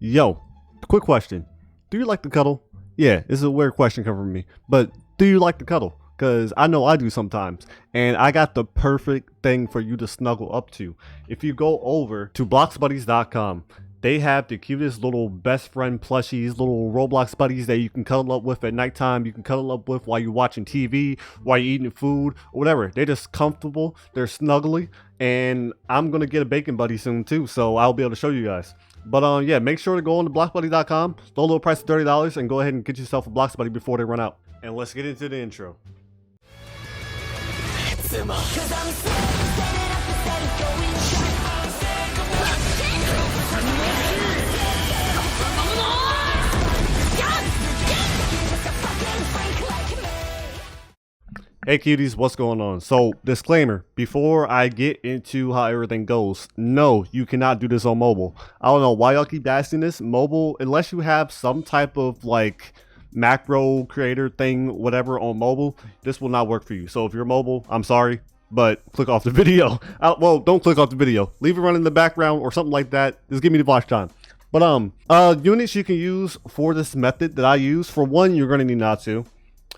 Yo, quick question. Do you like to cuddle? Yeah, this is a weird question coming from me, but do you like to cuddle? Because I know I do sometimes, and I got the perfect thing for you to snuggle up to. If you go over to BloxBuddies.com, they have the cutest little best friend plushies, little Roblox buddies that you can cuddle up with at nighttime. You can cuddle up with while you're watching TV, while you're eating food, or whatever. They're just comfortable, they're snuggly, and I'm gonna get a bacon buddy soon too, so I'll be able to show you guys. But yeah, make sure to go on to BloxBuddies.com, throw a little price of $30, and go ahead and get yourself a Blox Buddy before they run out. And let's get into the intro. Hey cuties, what's going on? So, disclaimer, before I get into how everything goes, no, you cannot do this on mobile. I don't know why y'all keep asking this. Mobile, unless you have some type of like macro creator thing, whatever on mobile, this will not work for you. So if you're mobile, I'm sorry, but click off the video. Well, don't click off the video. Leave it running in the background or something like that. Just give me the watch time. But units you can use for this method that I use, for one, you're gonna need Natsu.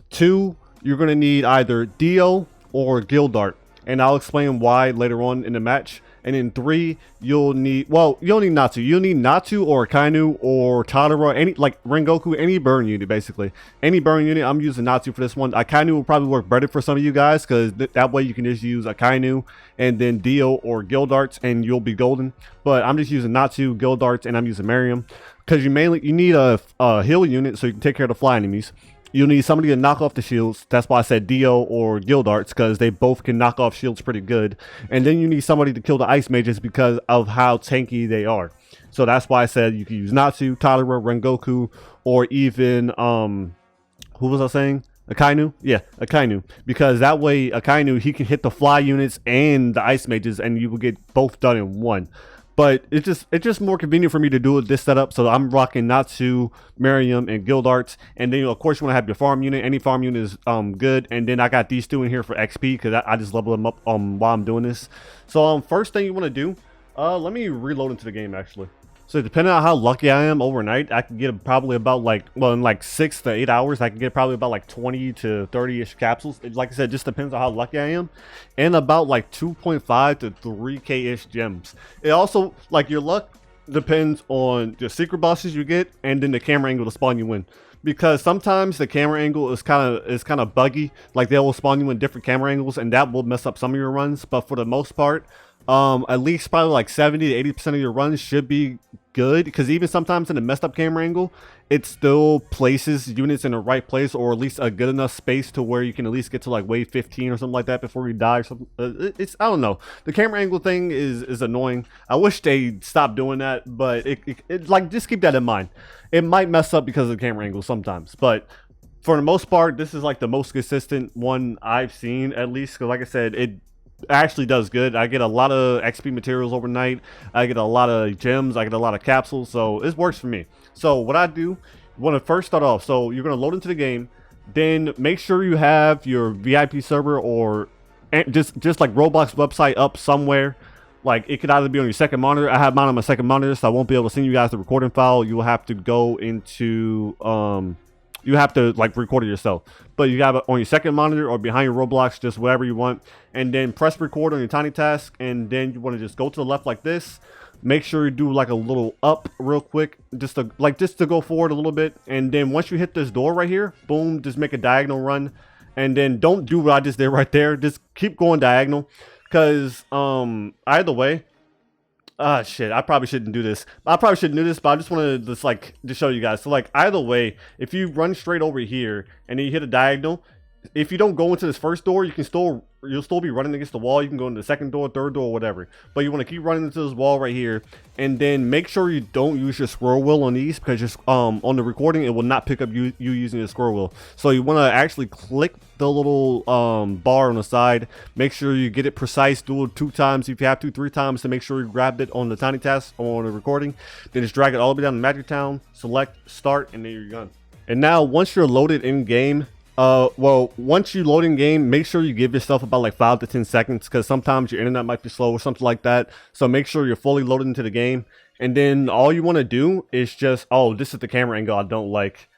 Two, you're going to need either Dio or Gildart, and I'll explain why later on in the match. And in three, you'll need, well, you don't need Natsu. You'll need Natsu or Kainu or Tadara, any, like Rengoku, any burn unit, basically. Any burn unit, I'm using Natsu for this one. Akainu will probably work better for some of you guys, because that way you can just use Akainu and then Dio or Gildarts, and you'll be golden. But I'm just using Natsu, Gildarts, and I'm using Mariam, because you need a heal unit so you can take care of the fly enemies. You'll need somebody to knock off the shields. That's why I said Dio or Gildarts, because they both can knock off shields pretty good. And then you need somebody to kill the ice mages because of how tanky they are. So that's why I said you can use Natsu, Tadara, Rengoku, or even, who was I saying? Akainu? Yeah, Akainu. Because that way, Akainu, he can hit the fly units and the ice mages, and you will get both done in one. But it's just more convenient for me to do it this setup. So I'm rocking Natsu, Mariam, and Gildarts. And then of course you want to have your farm unit. Any farm unit is good. And then I got these two in here for XP, because I just level them up while I'm doing this. So first thing you want to do, let me reload into the game actually. So depending on how lucky I am overnight, I can get probably about like, well, in like 6 to 8 hours, I can get probably about like 20 to 30-ish capsules. Like I said, just depends on how lucky I am. And about like 2.5 to 3k-ish gems. It also, like, your luck depends on the secret bosses you get and then the camera angle to spawn you in. Because sometimes the camera angle is kind of buggy. Like, they will spawn you in different camera angles, and that will mess up some of your runs. But for the most part, at least probably like 70 to 80% of your runs should be good, because even sometimes in a messed up camera angle, it still places units in the right place, or at least a good enough space to where you can at least get to like wave 15 or something like that before you die or something. It's, I don't know, the camera angle thing is annoying. I wish they stopped doing that, but it like, just keep that in mind. It might mess up because of the camera angle sometimes, but for the most part, this is like the most consistent one I've seen, at least, because like I said, it actually does good. I get a lot of XP materials overnight. I get a lot of gems. I get a lot of capsules. So it works for me. So what I do, you want to first start off. So you're going to load into the game. Then make sure you have your VIP server or just like Roblox website up somewhere. Like, it could either be on your second monitor. I have mine on my second monitor, so I won't be able to send you guys the recording file. You will have to go into you have to like record it yourself, but you got it on your second monitor or behind your Roblox, just whatever you want. And then press record on your tiny task, and then you want to just go to the left like this. Make sure you do like a little up real quick, just to go forward a little bit. And then once you hit this door right here, boom, just make a diagonal run. And then don't do what I just did right there. Just keep going diagonal, because either way, shit, I probably shouldn't do this. I probably shouldn't do this, but I just want to show you guys. So like, either way, if you run straight over here and then you hit a diagonal, if you don't go into this first door, you'll still be running against the wall. You can go into the second door, third door, whatever. But you want to keep running into this wall right here, and then make sure you don't use your scroll wheel on these, because just on the recording it will not pick up you using the scroll wheel. So you want to actually click the little bar on the side. Make sure you get it precise. Do it 2 times if you have to, 3 times to make sure you grabbed it on the tiny task on the recording. Then just drag it all the way down to Magic Town, select start, and then you're done. And now once you're loaded in game, well, once you load in game, make sure you give yourself about like 5 to 10 seconds, because sometimes your internet might be slow or something like that. So make sure you're fully loaded into the game. And then all you want to do is just, oh, this is the camera angle I don't like.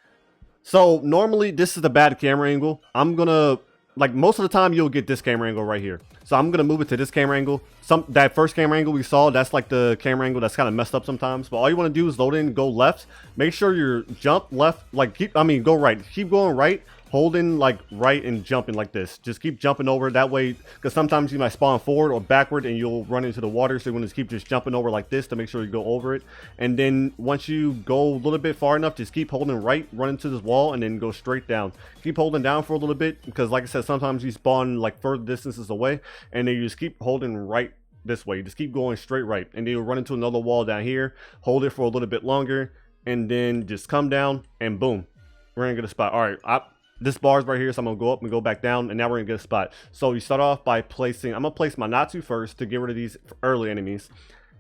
So normally this is the bad camera angle. I'm gonna, like, most of the time you'll get this camera angle right here. So I'm gonna move it to this camera angle. That first camera angle we saw, that's like the camera angle that's kind of messed up sometimes. But all you want to do is load in, go left. Make sure you jump left, like go right. Keep going right, holding like right and jumping like this. Just keep jumping over that way, because sometimes you might spawn forward or backward and you'll run into the water. So you want to keep just jumping over like this to make sure you go over it. And then once you go a little bit far enough, just keep holding right, run into this wall, and then go straight down. Keep holding down for a little bit, because like I said, sometimes you spawn like further distances away, and then you just keep holding right this way. Just keep going straight right, and then you'll run into another wall down here. Hold it for a little bit longer, and then just come down, and boom, we're gonna get a spot. All right, this bar's right here, so I'm gonna go up and go back down, and now we're gonna get a spot. So you start off by placing, I'm gonna place my Natsu first to get rid of these early enemies.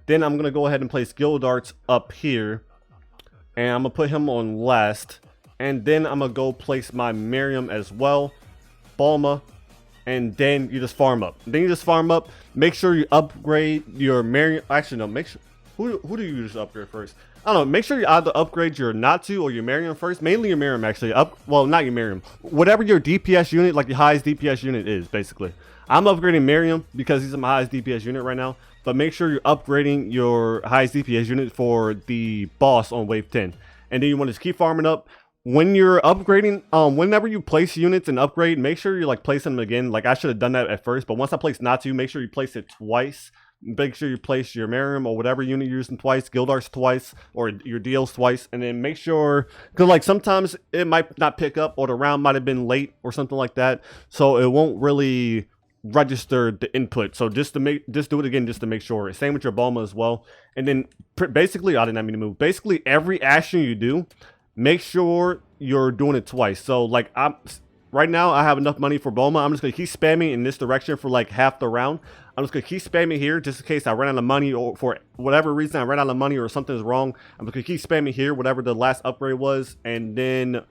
Then I'm gonna go ahead and place Gildarts up here, and I'm gonna put him on last. And then I'm gonna go place my Miriam as well, Bulma, and then you just farm up. Then you just farm up. Make sure you upgrade your Miriam. Actually, no, make sure, who do you just upgrade first? I don't know. Make sure you either upgrade your Natsu or your Miriam first. Mainly your Miriam, actually. Well, not your Miriam. Whatever your DPS unit, like your highest DPS unit is, basically. I'm upgrading Miriam because he's my highest DPS unit right now. But make sure you're upgrading your highest DPS unit for the boss on wave 10. And then you want to just keep farming up. When you're upgrading, whenever you place units and upgrade, make sure you like place them again. Like I should have done that at first, but once I place Natsu, make sure you place it twice. Make sure you place your Miriam or whatever unit you're using twice, Gildarts twice, or your deals twice, and then make sure, because like sometimes it might not pick up, or the round might have been late or something like that, so it won't really register the input. So just do it again just to make sure. Same with your Bulma as well. And then basically, I did not mean to move. Basically, every action you do, make sure you're doing it twice. So like right now I have enough money for Bulma. I'm just gonna keep spamming in this direction for like half the round. I'm just gonna keep spamming here just in case I run out of money, or for whatever reason I ran out of money or something's wrong. I'm just gonna keep spamming here, whatever the last upgrade was, and then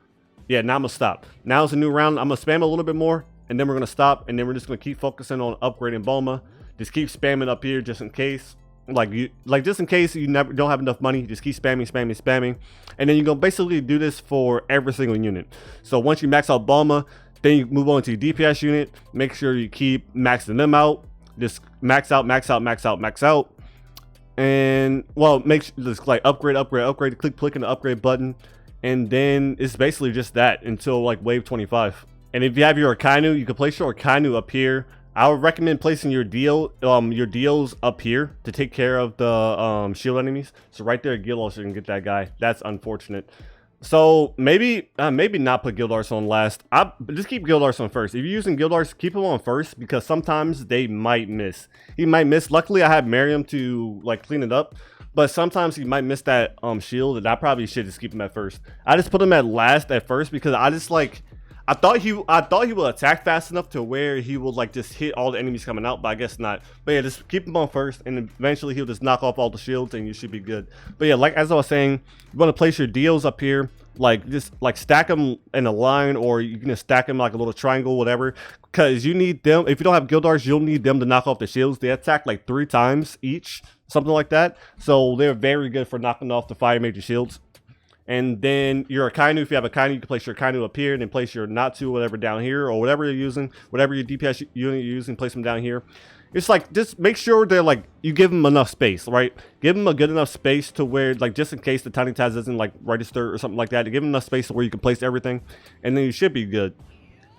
yeah, now I'm gonna stop. Now it's a new round. I'm gonna spam a little bit more, and then we're gonna stop, and then we're just gonna keep focusing on upgrading Bulma. Just keep spamming up here just in case. Just in case you don't have enough money, just keep spamming, and then you're gonna basically do this for every single unit. So once you max out Bulma, then you move on to your DPS unit. Make sure you keep maxing them out. Just max out, and well, just like upgrade. Keep clicking the upgrade button, and then it's basically just that until like wave 25. And if you have your Akainu, you can place your Akainu up here. I would recommend placing your deals up here to take care of the shield enemies. So right there, Gildarts, you can get that guy. That's unfortunate. So maybe not put Gildarts on last. Just keep Gildarts on first. If you're using Gildarts, keep him on first, because sometimes they might miss. He might miss. Luckily, I have Miriam to like clean it up, but sometimes he might miss that shield, and I probably should just keep him at first. I just put him at last at first because I thought he would attack fast enough to where he would like just hit all the enemies coming out, but I guess not. But yeah, just keep him on first, and eventually he'll just knock off all the shields, and you should be good. But yeah, like as I was saying, you want to place your deals up here, like just like stack them in a line, or you can just stack them like a little triangle, whatever, because you need them. If you don't have Gildarts, you'll need them to knock off the shields. They attack like 3 times each, something like that. So they're very good for knocking off the fire major shields. And then your Akainu, if you have Akainu, you can place your Akainu up here, and then place your Natsu, whatever, down here, or whatever you're using, whatever your DPS unit you're using, place them down here. It's like, just make sure they're like, you give them enough space, right? Give them a good enough space to where, like, just in case the Tiny Taz doesn't like register or something like that, to give them enough space to where you can place everything, and then you should be good.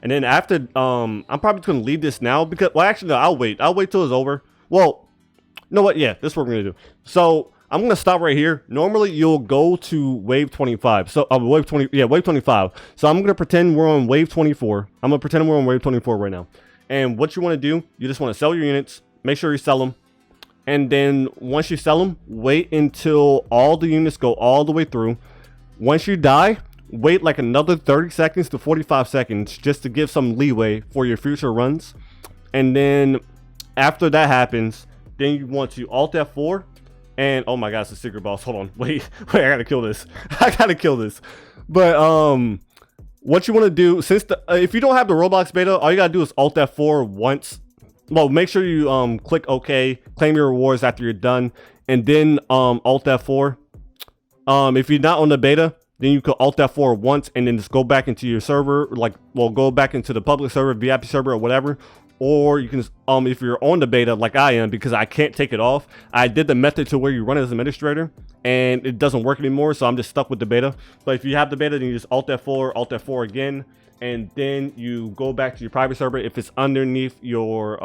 And then after, I'm probably just gonna leave this now because, well, actually, no, I'll wait till it's over. Well, you know what? Yeah, this is what we're gonna do. So I'm gonna stop right here. Normally you'll go to wave 25. So wave 25. So I'm gonna pretend we're on wave 24. I'm gonna pretend we're on wave 24 right now. And what you want to do, you just want to sell your units. Make sure you sell them. And then once you sell them, wait until all the units go all the way through. Once you die, wait like another 30 seconds to 45 seconds just to give some leeway for your future runs. And then after that happens, then you want to Alt F4. And oh my gosh, the secret boss. Hold on, wait, I gotta kill this. But what you want to do, since if you don't have the Roblox beta, all you gotta do is Alt F4 once. well, make sure you click OK, claim your rewards after you're done, and then Alt F4. If you're not on the beta, then you could Alt F4 once and then just go back into your server, like, well, go back into the public server, VIP server, or whatever. Or you can, if you're on the beta like I am, because I can't take it off, I did the method to where you run as administrator, and it doesn't work anymore, so I'm just stuck with the beta. But if you have the beta, then you just Alt F4 again, and then you go back to your private server. If it's underneath your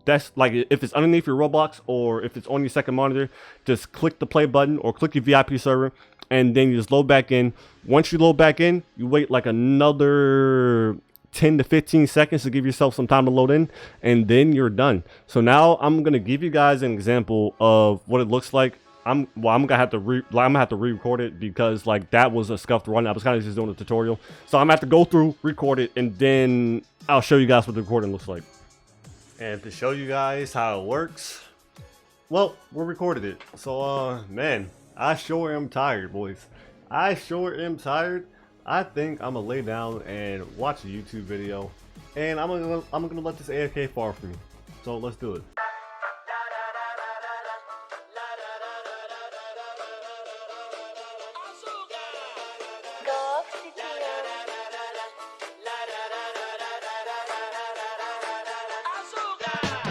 desk, like if it's underneath your Roblox, or if it's on your second monitor, just click the play button or click your VIP server, and then you just load back in. Once you load back in, you wait like another 10 to 15 seconds to give yourself some time to load in, and then you're done. So now I'm gonna give you guys an example of what it looks like. I'm gonna have to re-record it, because like that was a scuffed run. I was kind of just doing a tutorial, so I'm gonna have to go through, record it, and then I'll show you guys what the recording looks like. And to show you guys how it works, well, we recorded it. So man, I sure am tired, boys. I sure am tired. I think I'm gonna lay down and watch a YouTube video, and I'm gonna let this AFK fall for me. So let's do it.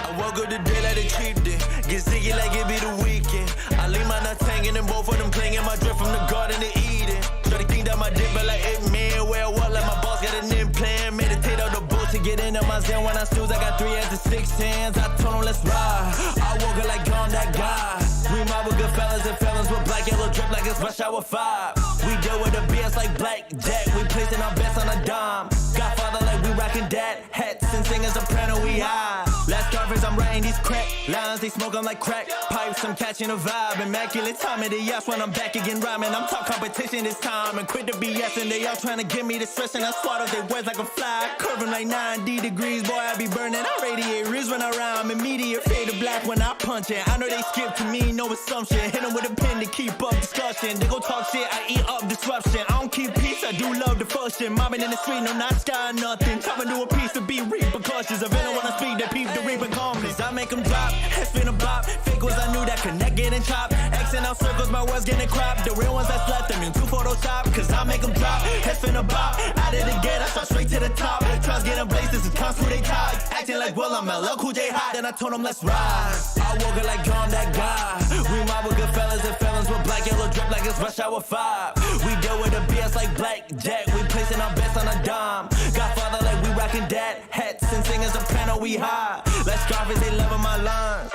I woke up today like a cheap day. Get sticky like it be the weekend. I leave my nuts hanging and both of them clinging. My drip from the garden to Eden. Try to think that my dip, but like it man. Where I walk like my boss got an implant. Meditate on the boat to get into my zen. When I snooze, I got 3 after 6 hands. I told them let's ride. I woke up like gone that guy. We mob with good fellas and felons with black yellow drip like it's rush hour 5. We deal with the BS like blackjack. We placing our bets on a dime. Godfather like we rocking that. Hats and singing soprano, we high. Last conference, I'm writing these crack lines. They smoke them like crack pipes. I'm catching a vibe. Immaculate time of the yes when I'm back again rhyming. I'm talk competition this time and quit the BS. And they all trying to give me the stress, and I swat up their words like a fly. Curving like 90 degrees. Boy, I be burning. I radiate riz when I rhyme. Immediate fade to black when I punch it. I know they skip to me, no assumption. Hit them with a pen to keep up discussion. They go talk shit, I eat up disruption. I don't keep peace, I do love the function. Mobbing in the street, no not sky, nothing. Chopping to a piece to be repercussions. If anyone I speak, they peep the reaper calmness. I make them drop, it's been a bop. Fake ones I knew that connect getting chopped. Xing out circles, my words getting cropped. The real ones that's left them in 2 Photoshop. Cause I make them drop, it's been a bop. Out of the gate, I start straight to the top. Trust getting blazed, this is constant they talk. Acting like Will, I'm LL Cool J hot. Then I told them let's ride. I woke up like John that guy. We mob with good fellas and felons with black yellow drip like it's rush hour 5. We deal with the BS like blackjack. We placing our bets on a dime. Godfather like we rocking that. Hats and singing soprano, we high. Let's drop it, they loving my lines.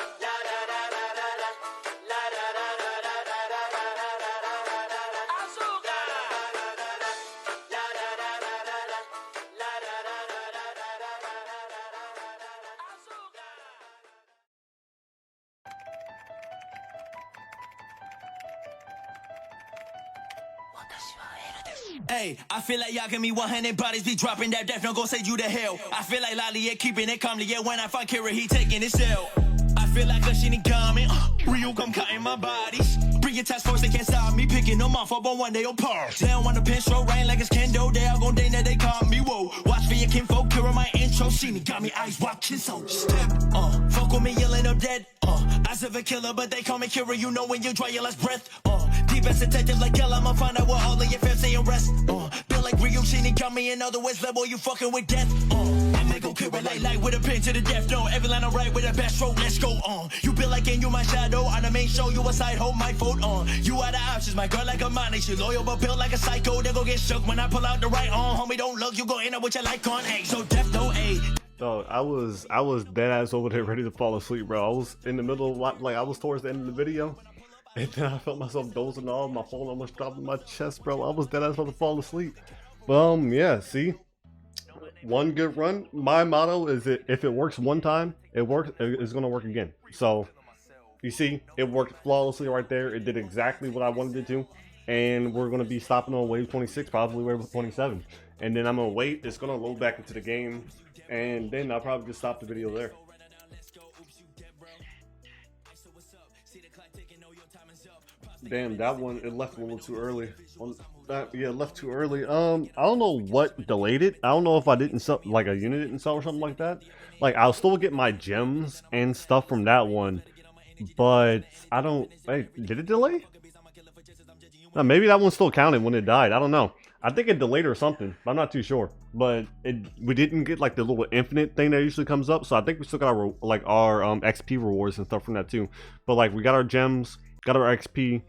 Hey, I feel like y'all give me 100 bodies, be dropping that death, no go send you to hell. I feel like Lolly, yeah, keeping it calmly, yeah, when I find Kira, he taking his cell. I feel like a shitty garment, Ryu come cutting my bodies. Bring your task force, they can't stop me, picking them off up on one day apart. They don't want a pin stroke, rain like it's Kendo, they all gon' ding that they call me, whoa. Watch for your kinfolk, Kira my intro, she got me eyes watching, so step, fuck with me, yelling up dead, I serve a killer, but they call me Kira, you know when you draw your last breath, deep as detective like hell, I'ma find out what all of your fans say and rest, feel like Ryu, she got me in other words, level, you fucking with death, I make go Kira like light with a pin to the death, no, every line I write with a best stroke, let's go, you feel like in you my shadow, on the main show, you a side hoe, my fault, you are the options, my girl like a money, she loyal but built like a psycho, they go get shook when I pull out the right arm, homie, don't look, you go in there with your like on, hey, so death, no, hey. So I was dead ass over there ready to fall asleep, bro. I was in the middle of like I was towards the end of the video, and then I felt myself dozing off. My phone almost dropped in my chest, bro. I was dead ass about to fall asleep. But yeah, see, one good run. My motto is that if it works one time, it works. It's gonna work again. So you see, it worked flawlessly right there. It did exactly what I wanted it to, and we're gonna be stopping on wave 26, probably wave 27, and then I'm gonna wait. It's gonna load back into the game. And then I'll probably just stop the video there. Damn, that one, it left a little too early. Yeah, it left too early. I don't know what delayed it. I don't know if I didn't sell, like a unit didn't sell or something like that. Like, I'll still get my gems and stuff from that one, but I don't, hey, did it delay? No, maybe that one still counted when it died. I don't know. I think it delayed or something. I'm not too sure. But we didn't get like the little infinite thing that usually comes up. So I think we still got our XP rewards and stuff from that too. But like we got our gems, got our XP,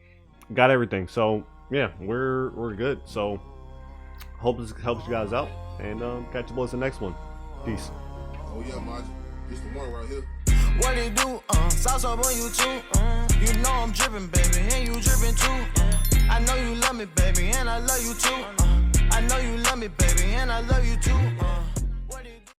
got everything. So yeah, we're good. So hope this helps you guys out, and catch you boys in the next one. Peace. Oh yeah, Maj. This the one right here. What it do? Sauce up on you too. You know I'm dripping, baby, and you dripping too. I know you love me, baby, and I love you too. I know you love me, baby, and I love you too.